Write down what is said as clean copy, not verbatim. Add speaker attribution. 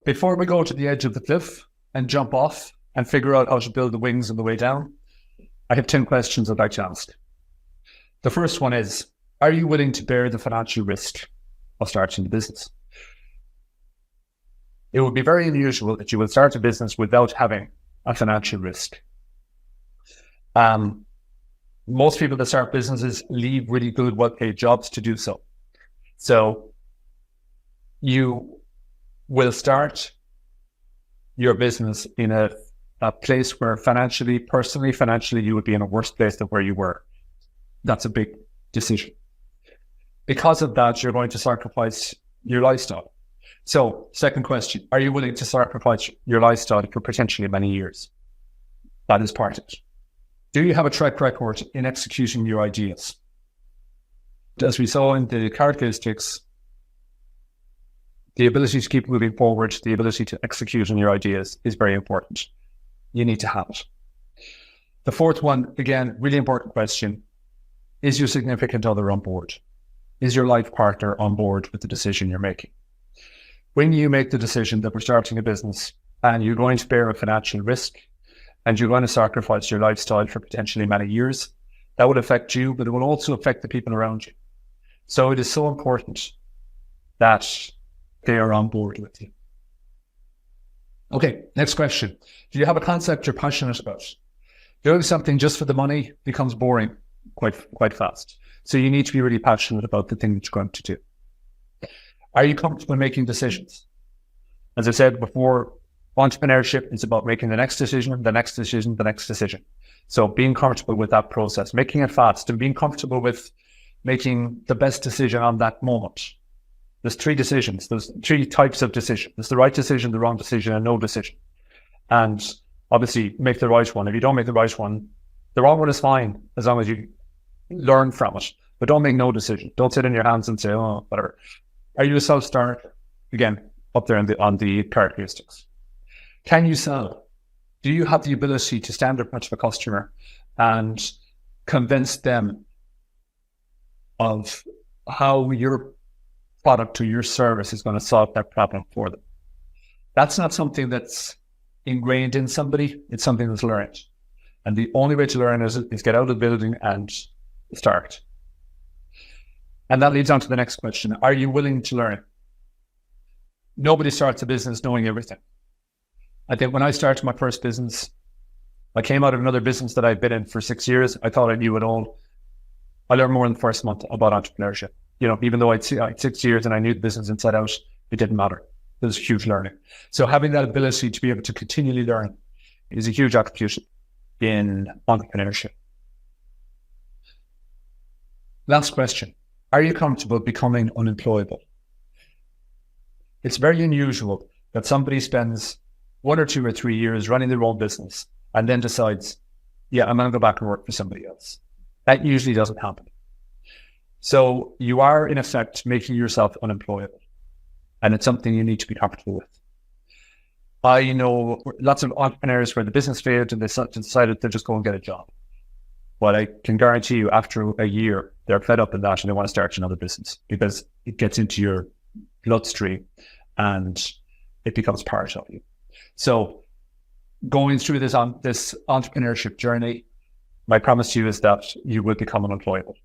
Speaker 1: Before we go to the edge of the cliff and jump off and figure out how to build the wings on the way down, I have 10 questions I'd like to ask. The first one is, are you willing to bear the financial risk of starting the business? It would be very unusual that you would start a business without having a financial risk. Most people that start businesses leave really good, well-paid jobs to do so. So you will start your business in a place where financially, you would be in a worse place than where you were. That's a big decision. Because of that, you're going to sacrifice your lifestyle. So, second question, are you willing to sacrifice your lifestyle for potentially many years? That is part of it. Do you have a track record in executing your ideas? As we saw in the characteristics, the ability to keep moving forward, the ability to execute on your ideas is very important. You need to have it. The fourth one, again, really important question. Is your significant other on board? Is your life partner on board with the decision you're making? When you make the decision that we're starting a business and you're going to bear a financial risk and you're going to sacrifice your lifestyle for potentially many years, that will affect you, but it will also affect the people around you. So it is so important that they are on board with you. Okay, next question. Do you have a concept you're passionate about? Doing something just for the money becomes boring quite fast. So you need to be really passionate about the thing that you're going to do. Are you comfortable making decisions? As I said before, entrepreneurship is about making the next decision, the next decision, the next decision. So being comfortable with that process, making it fast, and being comfortable with making the best decision on that moment. There's three decisions. There's three types of decision. There's the right decision, the wrong decision, and no decision. And obviously make the right one. If you don't make the right one, the wrong one is fine as long as you learn from it. But don't make no decision. Don't sit in your hands and say, oh, whatever. Are you a self-starter? Again, up there on the characteristics. Can you sell? Do you have the ability to stand in front of a customer and convince them of how your product or your service is going to solve that problem for them? That's not something that's ingrained in somebody. It's something that's learned. And the only way to learn is get out of the building and start. And that leads on to the next question. Are you willing to learn? Nobody starts a business knowing everything. I think when I started my first business, I came out of another business that I've been in for 6 years. I thought I knew it all. I learned more in the first month about entrepreneurship. You know, even though I had 6 years and I knew the business inside out, it didn't matter. There was huge learning. So having that ability to be able to continually learn is a huge attribute in entrepreneurship. Last question. Are you comfortable becoming unemployable? It's very unusual that somebody spends 1 or 2 or 3 years running their own business and then decides, yeah, I'm going to go back and work for somebody else. That usually doesn't happen. So you are, in effect, making yourself unemployable. And it's something you need to be comfortable with. I know lots of entrepreneurs where the business failed and they decided to just go and get a job. But I can guarantee you after a year, they're fed up in that and they want to start another business because it gets into your bloodstream and it becomes part of you. So going through this entrepreneurship journey, my promise to you is that you will become unemployable.